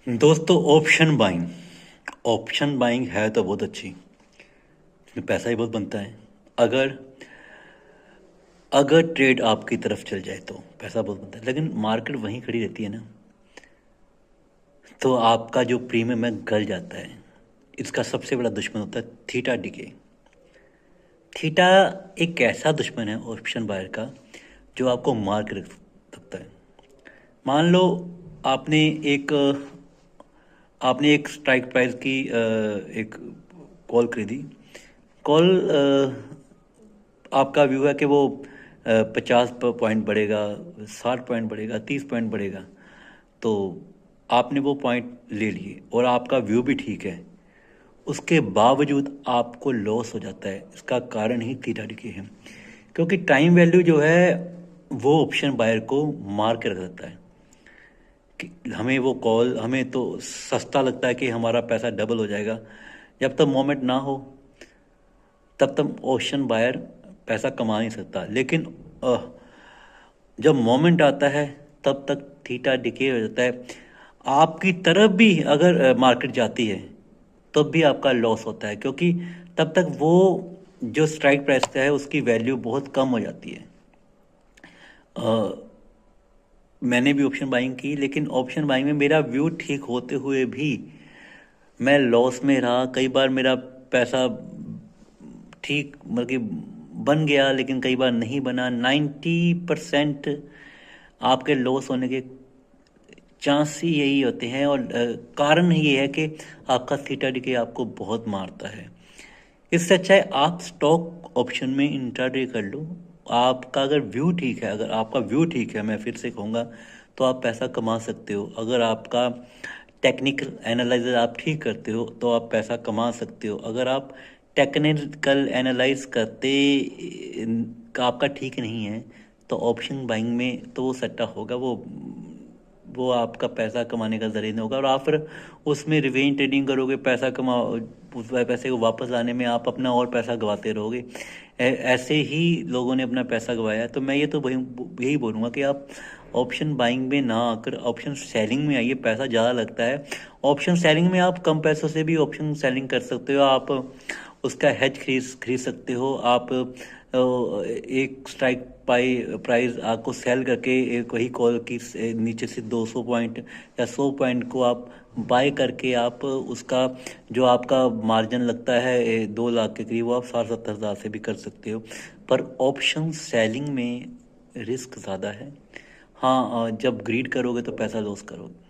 दोस्तों, option buying है तो बहुत अच्छी। इसमें पैसा ही बहुत बनता है। अगर अगर ट्रेड आपकी तरफ चल जाए तो पैसा बहुत बनता है, लेकिन मार्केट वहीं खड़ी रहती है ना, तो आपका जो प्रीमियम है गल जाता है। इसका सबसे बड़ा दुश्मन होता है थीटा डिके। थीटा एक ऐसा दुश्मन है ऑप्शन बायर का जो आपको मार के रख सकता है। मान लो आपने एक आपने एक स्ट्राइक प्राइस की एक कॉल खरीदी। कॉल आपका व्यू है कि वो 50 पॉइंट बढ़ेगा, 60 पॉइंट बढ़ेगा, 30 पॉइंट बढ़ेगा। तो आपने वो पॉइंट ले लिए और आपका व्यू भी ठीक है। उसके बावजूद आपको लॉस हो जाता है। इसका कारण ही थीटा डिके है, क्योंकि टाइम वैल्यू जो है वो ऑप्शन बायर को मार के रख देता है कि हमें तो सस्ता लगता है कि हमारा पैसा डबल हो जाएगा। जब तक मोमेंट ना हो तब तक ऑप्शन बायर पैसा कमा नहीं सकता, लेकिन अ, जब मोमेंट आता है तब तक थीटा डिके हो जाता है। आपकी तरफ भी अगर मार्केट जाती है तब भी आपका लॉस होता है, क्योंकि तब तक वो जो स्ट्राइक प्राइस है उसकी वैल्यू बहुत कम हो जाती है। अ, मैंने भी ऑप्शन बाइंग की, लेकिन ऑप्शन बाइंग में मेरा व्यू ठीक होते हुए भी मैं लॉस में रहा। कई बार मेरा पैसा ठीक मतलब कि बन गया, लेकिन कई बार नहीं बना। 90% आपके लॉस होने के चांस ही यही होते हैं, और कारण ये है कि आपका थीटा डिके आपको बहुत मारता है। इससे अच्छा है आप स्टॉक ऑप्शन में इंट्राडे कर लो। आपका अगर व्यू ठीक है, अगर आपका व्यू ठीक है, मैं फिर से कहूँगा, तो आप पैसा कमा सकते हो। अगर आपका टेक्निकल एनालिसिस आप ठीक करते हो तो आप पैसा कमा सकते हो। अगर आप टेक्निकल एनालाइज करते का आपका ठीक नहीं है तो ऑप्शन बाइंग में तो वो सट्टा होगा, वो आपका पैसा कमाने का जरिए नहीं होगा, और आप फिर उसमें रिवेंज ट्रेडिंग करोगे, पैसा कमाओ, उस पैसे को वापस लाने में आप अपना और पैसा गंवाते रहोगे। ऐसे ही लोगों ने अपना पैसा गंवाया। तो मैं ये तो यही बोलूँगा कि आप ऑप्शन बाइंग में ना आकर ऑप्शन सेलिंग में आइए। पैसा ज़्यादा लगता है ऑप्शन सेलिंग में। आप कम पैसों से भी ऑप्शन सेलिंग कर सकते हो। आप उसका हेज खरीद सकते हो। आप एक स्ट्राइक प्राइस आपको सेल करके एक वही कॉल की नीचे से 200 पॉइंट या 100 पॉइंट को आप बाय करके आप उसका जो आपका मार्जिन लगता है 2 लाख के करीब, वो आप 60-70 हज़ार से भी कर सकते हो। पर ऑप्शन सेलिंग में रिस्क ज़्यादा है। हाँ, जब ग्रीड करोगे तो पैसा लॉस करोगे।